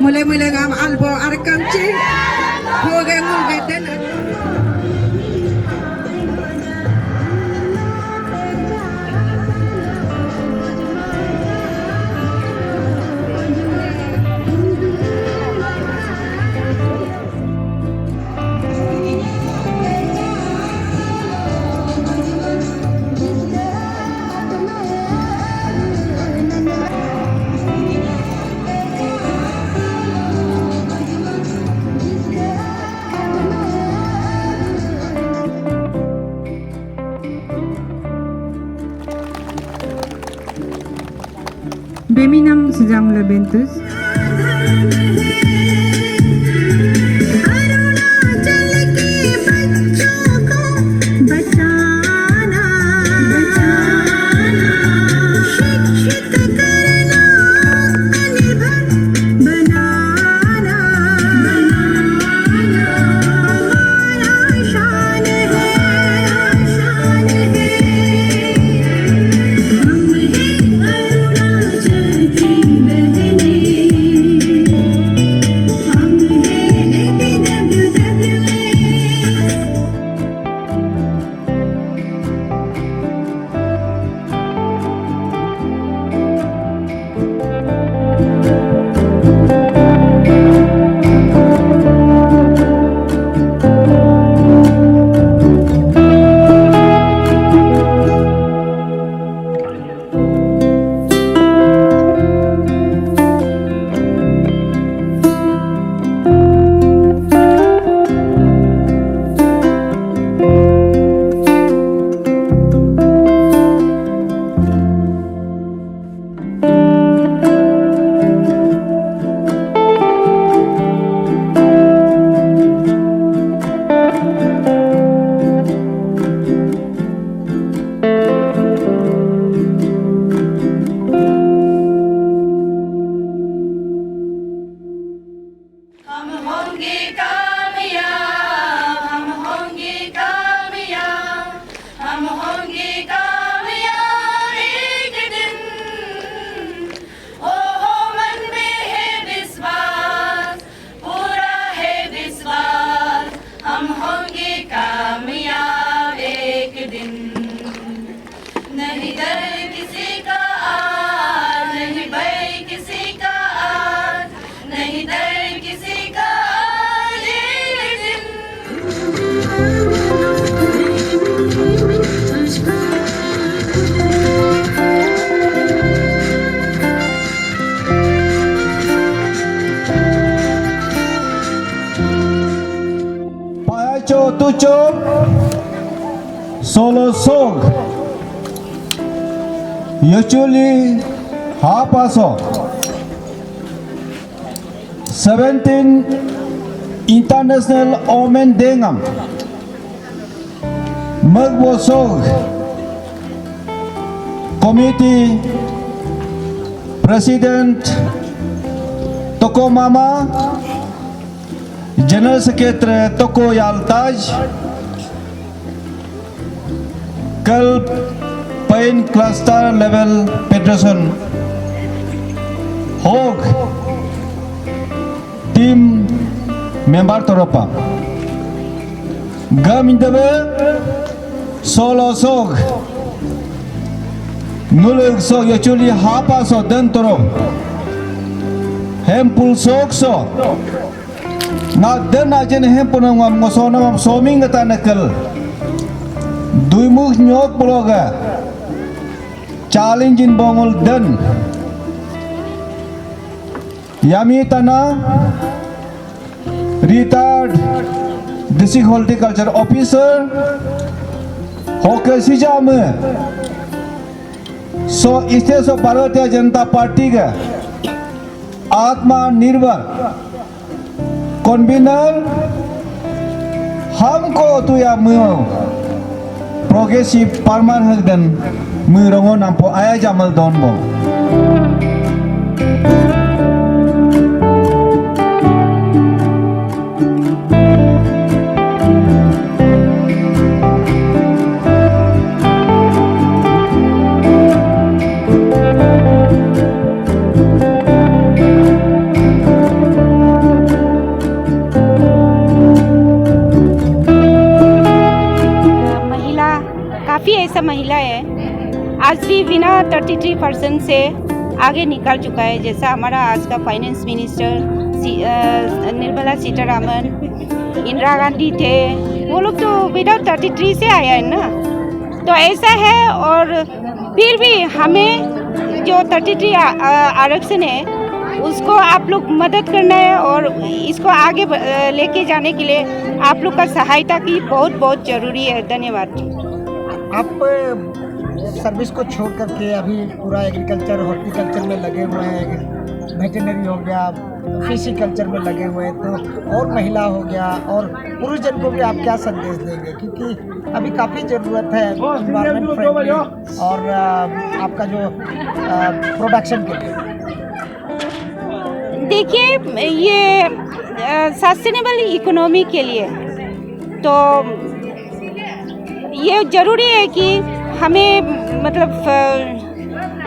Mulai-mulai ngam albo arkam ci hoge mulge den Beminam sedang lebentus. Tujuh Solo Song Usually Hapaso 17 International Omen Dengam Magbosog Committee President Toko Mama General Secretary Toko Yaltaj Kal Pain Cluster Level Federation Hog Team Member Toropa Gamindabe Solo Sog Nulug Sog Yachuli Hapa So Dentoro Hempul Sog So Na den ajen hempunam ngam ngosona ngam soming ngata nakal dui muk nyok bloga challenge in bongol den yami tana retired district horticulture officer hoke sijame so iste so Bharatiya Janata Party ga आत्मनिर्भर convener हमको tu ya mu progressive parman hagdan mu rongo nampo aya jamal don mo. काफ़ी ऐसा महिला है आज भी बिना 33% से आगे निकल चुका है। जैसा हमारा आज का फाइनेंस मिनिस्टर निर्मला सीतारमण, इंदिरा गांधी थे, वो लोग तो विदाउट 33 से आया है ना। तो ऐसा है और फिर भी हमें जो 33 आरक्षण है उसको आप लोग मदद करना है और इसको आगे लेके जाने के लिए आप लोग का सहायता की बहुत बहुत ज़रूरी है। धन्यवाद। आप सर्विस को छोड़ करके अभी पूरा एग्रीकल्चर हॉर्टिकल्चर में लगे हुए हैं, वेटरनरी हो गया, फिशी कल्चर में लगे हुए हैं, तो और महिला हो गया और पुरुष जन को भी आप क्या संदेश देंगे, क्योंकि अभी काफ़ी ज़रूरत है एनवायरमेंट फ्रेंडली और आपका जो प्रोडक्शन के लिए। देखिए ये सस्टेनेबल इकोनॉमी के लिए तो ये ज़रूरी है कि हमें मतलब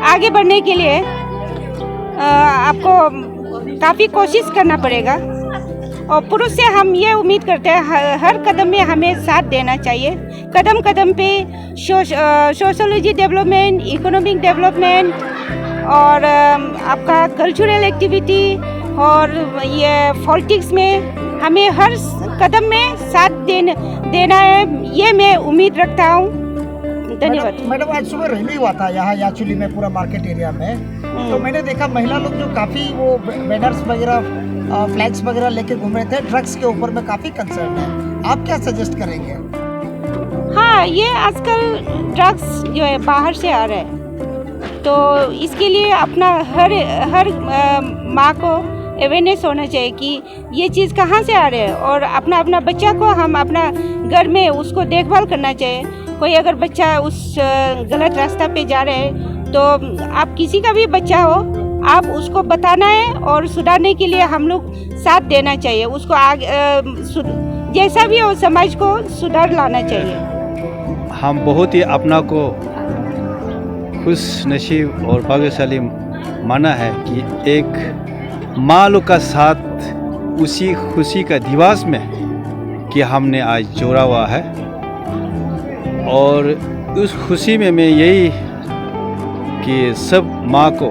आगे बढ़ने के लिए आपको काफ़ी कोशिश करना पड़ेगा और पुरुष से हम ये उम्मीद करते हैं हर कदम में हमें साथ देना चाहिए। कदम कदम पे सोशोलॉजी डेवलपमेंट, इकोनॉमिक डेवलपमेंट और आपका कल्चरल एक्टिविटी और ये पॉलिटिक्स में हमें हर कदम में साथ देना है, ये मैं उम्मीद रखता हूँ। धन्यवाद। मैडम आज सुबह रैली हुआ था यहाँ याचुली में, पूरा मार्केट एरिया में, तो मैंने देखा महिला लोग जो काफ़ी वो बैनर्स वगैरह फ्लैग्स वगैरह लेके घूम रहे थे, ड्रग्स के ऊपर में काफ़ी कंसर्न है। आप क्या सजेस्ट करेंगे? हाँ, ये आजकल ड्रग्स जो है बाहर से आ रहा है, तो इसके लिए अपना हर माँ को अवेयरनेस होना चाहिए कि ये चीज़ कहाँ से आ रही है और अपना बच्चा को हम अपना घर में उसको देखभाल करना चाहिए। कोई अगर बच्चा उस गलत रास्ता पे जा रहे हैं तो आप किसी का भी बच्चा हो आप उसको बताना है और सुधारने के लिए हम लोग साथ देना चाहिए। उसको आगे जैसा भी हो समाज को सुधार लाना चाहिए। हम बहुत ही अपना को खुश नसीब और भाग्यशाली माना है कि एक माँ लोग का साथ उसी खुशी का दिवस में कि हमने आज जोड़ा हुआ है और उस खुशी में मैं यही कि सब माँ को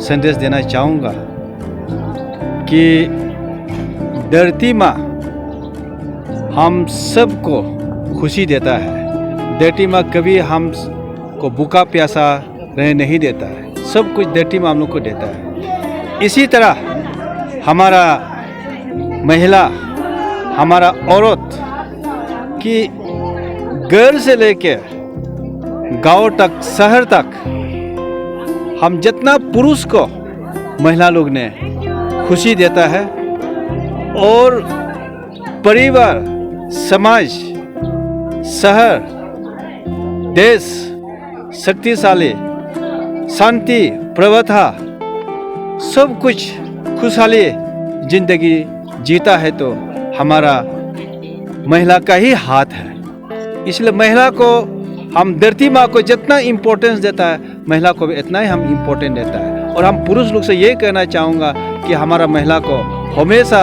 संदेश देना चाहूँगा कि धरती माँ हम सब को खुशी देता है। धरती माँ कभी हम को भूखा प्यासा रहने नहीं देता है, सब कुछ धरती माँ हम लोग को देता है। इसी तरह हमारा महिला, हमारा औरत की घर से लेकर गांव तक, शहर तक हम जितना पुरुष को महिला लोग ने खुशी देता है और परिवार, समाज, शहर, देश शक्तिशाली, शांति, प्रभुता सब कुछ खुशहाली जिंदगी जीता है तो हमारा महिला का ही हाथ है। इसलिए महिला को हम धरती माँ को जितना इम्पोर्टेंस देता है महिला को भी इतना ही हम इम्पोर्टेंस देता है। और हम पुरुष लोग से ये कहना चाहूँगा कि हमारा महिला को हमेशा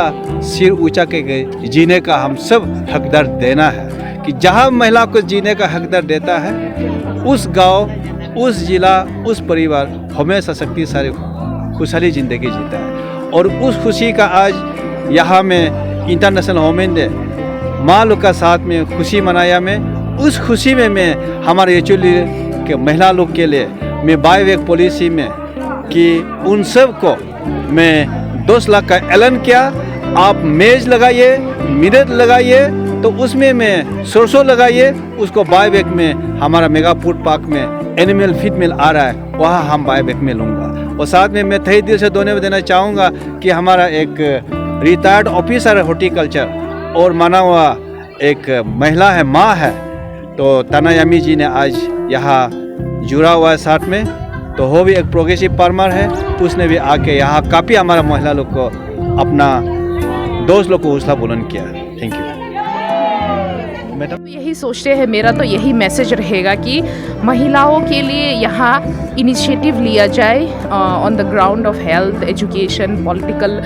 सिर ऊंचा के जीने का हम सब हकदार देना है कि जहाँ महिला को जीने का हकदार देता है उस गांव, उस जिला, उस परिवार हमेशा शक्तिशाली खुशहाली ज़िंदगी जीता है। और उस खुशी का आज यहाँ में इंटरनेशनल वुमेन डे माँ लोग का साथ में खुशी मनाया। मैं उस खुशी में मैं हमारे एक्चुअली के महिला लोग के लिए मैं बायवेक पॉलिसी में कि उन सब को मैं 10 लाख का ऐलान किया। आप मेज लगाइए, मिनट लगाइए, तो उसमें मैं सरसों लगाइए, उसको बायवेक में हमारा मेगा फूड पार्क में एनिमल फीड मिल आ रहा है वहाँ हम बायवेक में लूँगा। और साथ में मैं तहे दिल से धन्यवाद देना चाहूँगा कि हमारा एक रिटायर्ड ऑफिसर हॉर्टिकल्चर और माना हुआ एक महिला है, माँ है, तो तनायामी जी ने आज यहाँ जुड़ा हुआ है साथ में। तो वो भी एक प्रोग्रेसिव फार्मर है, उसने भी आके यहाँ काफ़ी हमारा महिला लोग को, अपना दोस्त लोग को हौसला बुलंद किया। Thank you madam. यही सोचते हैं, मेरा तो यही मैसेज रहेगा कि महिलाओं के लिए यहाँ इनिशिएटिव लिया जाए on the ground of health, education, political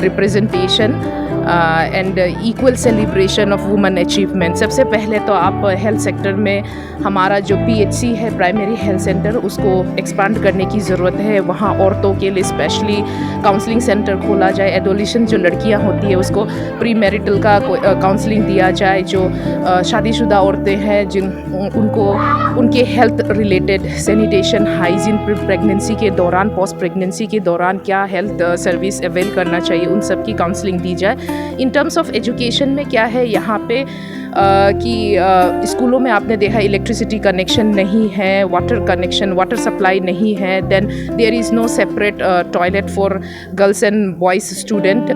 representation and equal celebration of women achievement. सबसे पहले तो आप हेल्थ सेक्टर में हमारा जो PHC है, प्राइमरी हेल्थ सेंटर, उसको एक्सपांड करने की ज़रूरत है। वहाँ औरतों के लिए स्पेशली काउंसलिंग सेंटर खोला जाए। एडोलेशन जो लड़कियाँ होती है उसको प्री मैरिटल का काउंसलिंग दिया जाए। जो शादीशुदा औरतें हैं जिन उनको उनके health related sanitation, hygiene, pregnancy के दौरान, पोस्ट प्रेगनेंसी के दौरान क्या हेल्थ सर्विस अवेल करना चाहिए, उन सब की काउंसलिंग दी जाए। इन टर्म्स ऑफ एजुकेशन में क्या है यहाँ पे कि स्कूलों में आपने देखा इलेक्ट्रिसिटी कनेक्शन नहीं है, वाटर कनेक्शन, वाटर सप्लाई नहीं है, then there is no separate toilet for girls and boys student.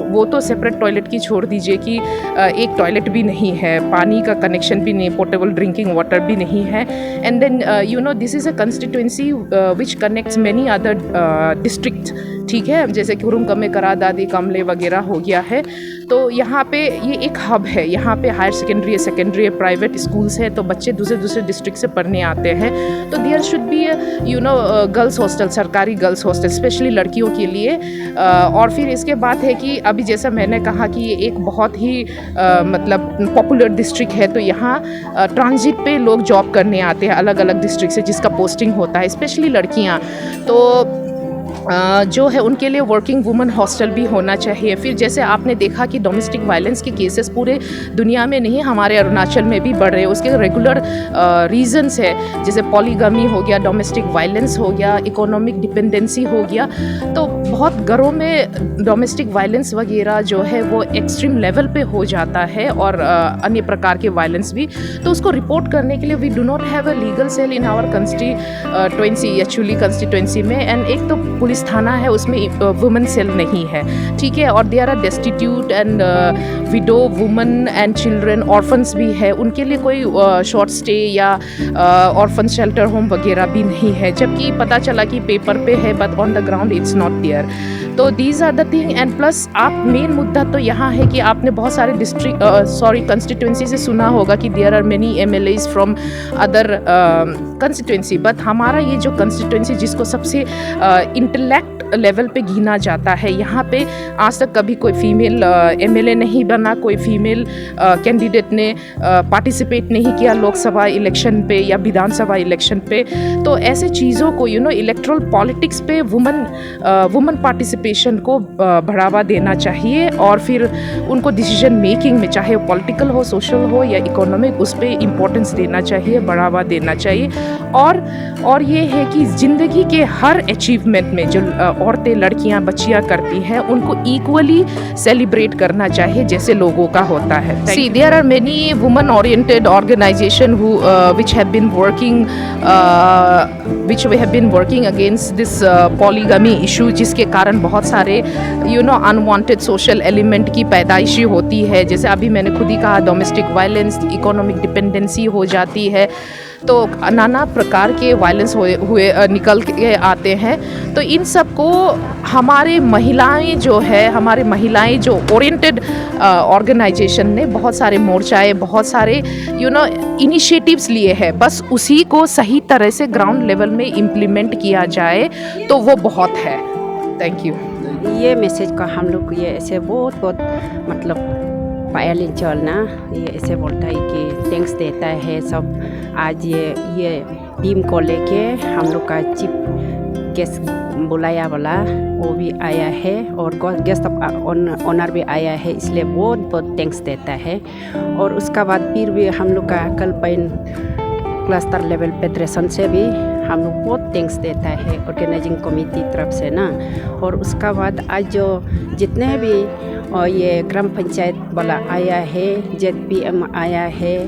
वो तो सेपरेट टॉयलेट की छोड़ दीजिए कि एक टॉयलेट भी नहीं है, पानी का कनेक्शन भी नहीं, पोर्टेबल ड्रिंकिंग वाटर भी नहीं है। And then you know this is a constituency which connects many other district, ठीक है, जैसे कि कुरुम करा, दादी कमले वगैरह हो गया है। तो यहाँ पे ये एक हब है, यहाँ पे हायर सेकेंडरी प्राइवेट स्कूल्स हैं, तो बच्चे दूसरे डिस्ट्रिक्ट से पढ़ने आते हैं। तो there should be you know girls hostel, सरकारी गर्ल्स हॉस्टल स्पेशली लड़कियों के लिए। और फिर इसके बाद है कि अभी जैसा मैंने कहा कि ये एक बहुत ही मतलब पॉपुलर डिस्ट्रिक्ट है, तो यहाँ ट्रांजिट पे लोग जॉब करने आते हैं अलग अलग डिस्ट्रिक्ट से, जिसका पोस्टिंग होता है, स्पेशली लड़कियाँ। तो जो है उनके लिए वर्किंग वुमेन हॉस्टल भी होना चाहिए। फिर जैसे आपने देखा कि डोमेस्टिक वायलेंस के केसेस पूरे दुनिया में नहीं, हमारे अरुणाचल में भी बढ़ रहे हैं। उसके रेगुलर रीजंस है, जैसे पॉलीगमी हो गया, डोमेस्टिक वायलेंस हो गया, इकोनॉमिक डिपेंडेंसी हो गया। तो बहुत घरों में डोमेस्टिक वायलेंस वगैरह जो है वो एक्सट्रीम लेवल पे हो जाता है, और अन्य प्रकार के वायलेंस भी। तो उसको रिपोर्ट करने के लिए we do not have a legal cell in our constituency में। एंड एक तो पुलिस थाना है, उसमें वुमेन सेल नहीं है, ठीक है। और they are destitute and widow women and children, orphans भी है, उनके लिए कोई शॉर्ट स्टे या ऑर्फन शेल्टर होम वगैरह भी नहीं है, जबकि पता चला कि पेपर पे है but on the ground it's not there. तो these are the thing. And plus आप मेन मुद्दा तो यहाँ है कि आपने बहुत सारे कंस्टिट्यूंसी से सुना होगा कि there are many MLAs from other constituency, but हमारा ये जो कंस्टिट्यूंसी जिसको सबसे इंटेलेक्ट लेवल पे गिना जाता है, यहाँ पे आज तक कभी कोई फीमेल MLA नहीं बना, कोई फीमेल कैंडिडेट ने पार्टिसिपेट नहीं किया लोकसभा इलेक्शन पे या विधानसभा इलेक्शन पे। तो ऐसे चीज़ों को यू नो इलेक्ट्रल पॉलिटिक्स पे वुमेन पार्टिसिपेशन को बढ़ावा देना चाहिए, और फिर उनको डिसीजन मेकिंग में, चाहे वो पॉलिटिकल हो, सोशल हो या इकोनॉमिक, उस पर इम्पोर्टेंस देना चाहिए, बढ़ावा देना चाहिए। और ये है कि ज़िंदगी के हर अचीवमेंट में जो औरतें, लड़कियां, बच्चियां करती हैं, उनको इक्वली सेलिब्रेट करना चाहिए जैसे लोगों का होता है। See there are many women oriented organization which have been working against this polygamy issue, जिसके कारण बहुत सारे you know unwanted social element की पैदाइशी होती है। जैसे अभी मैंने खुद ही कहा, डोमेस्टिक वायलेंस, इकोनॉमिक डिपेंडेंसी हो जाती है, तो नाना प्रकार के वायलेंस हुए निकल के आते हैं। तो इन सब को हमारे महिलाएं जो ओरिएंटेड ऑर्गेनाइजेशन ने बहुत सारे मोर्चाए, बहुत सारे यू नो इनिशिएटिव्स लिए हैं, बस उसी को सही तरह से ग्राउंड लेवल में इम्प्लीमेंट किया जाए तो वो बहुत है। Thank you. ये मैसेज का हम लोग ये ऐसे बहुत मतलब पायल चलना, ये ऐसे बोलता है कि थैंक्स देता है सब। आज ये टीम को लेके हम लोग का चीफ गेस्ट बुलाया वाला वो भी आया है, और गेस्ट ऑनर भी आया है, इसलिए बहुत थैंक्स देता है। और उसका बाद फिर भी हम लोग का कल्पाइन क्लस्टर लेवल फेडरेशन से भी हम लोग बहुत थैंक्स देता है, ऑर्गेनाइजिंग कमेटी तरफ से ना। और उसका बाद आज जो जितने भी ये ग्राम पंचायत वाला आया है, ZPM आया है,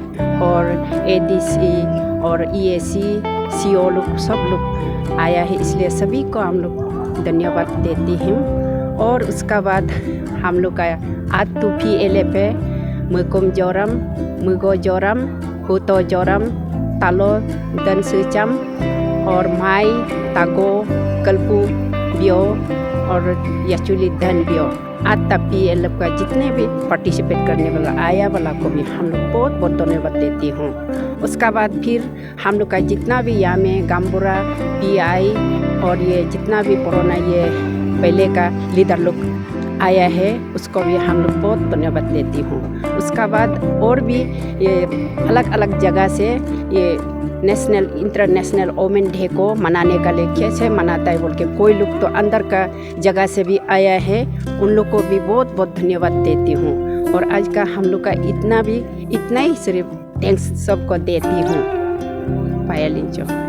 और ADC और EAC CO लोग सब लोग आया है, इसलिए सभी को हम लोग धन्यवाद देते हैं। और उसका बाद हम लोग का आज 2 PLA पे Mukum joram, mugo joram, huto joram, talo dan secam और माई तागो कल्पू बियो और याचुली धन बियो आज तपी ये लोग का जितने भी पार्टिसिपेट करने वाला आया वाला को भी हम लोग बहुत बहुत धन्यवाद देती हूँ। उसका बाद फिर हम लोग का जितना भी यहाँ में गाम्बुरा PI और ये जितना भी पुराना ये पहले का लीडर लोग आया है उसको भी हम लोग बहुत धन्यवाद देती हूँ। उसका बाद और भी ये अलग अलग जगह से ये नेशनल इंटरनेशनल वोमेन डे को मनाने का लिए कैसे मनाता है बोल के कोई लोग तो अंदर का जगह से भी आया है, उन लोग को भी बहुत बहुत धन्यवाद देती हूँ। और आज का हम लोग का इतना ही सिर्फ थैंक्स सबको देती हूँ। पायल इंजो।